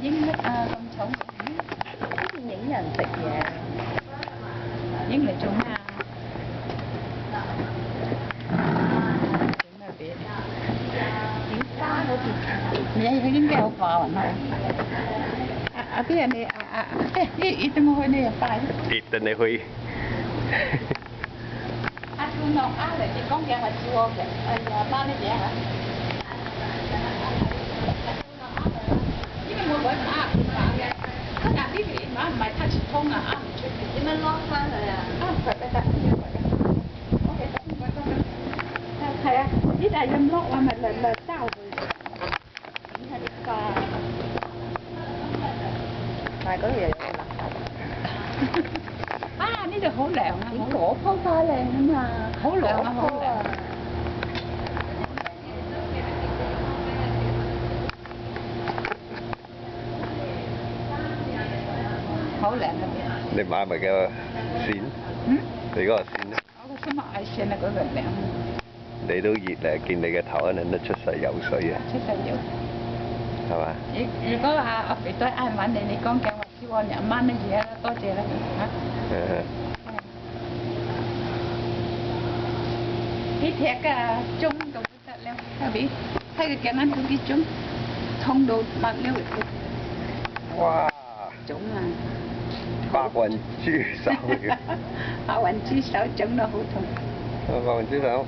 影乜啊咁重？影人食嘢。影嚟做咩啊？做咩俾？影花嗰邊。你應該有化雲啦。啲人你等我去你又快。Itan ni Hui. Aku nak ada di kong yang macam tu ke? Mana dia? Ini mau buat apa? Kan ada di mana? Mai touch tong ah. Ini lock 翻佢啊？快快得。OK， 係啊，呢度有 lock 啊，咪嚟交佢。影下啲花。但係嗰度又有垃圾。啊！呢度好涼啊！嗰棵花靚啊嘛，好涼啊！好涼。好涼啊！你買咪個線？你嗰個線咧？我個心愛線啊，嗰個涼。你都熱啊！見你嘅頭一陣都出晒油水啊！出晒油。係嘛？如果阿肥仔啱揾你，你講嘅話，希望2蚊乜嘢啦，多謝啦嚇。幾踢㗎鐘到不得了，係咪？睇佢頸眼嗰啲鐘，痛到白了。哇！腫啊！白雲豬手嚟嘅。白雲豬手腫到好痛。白雲豬手。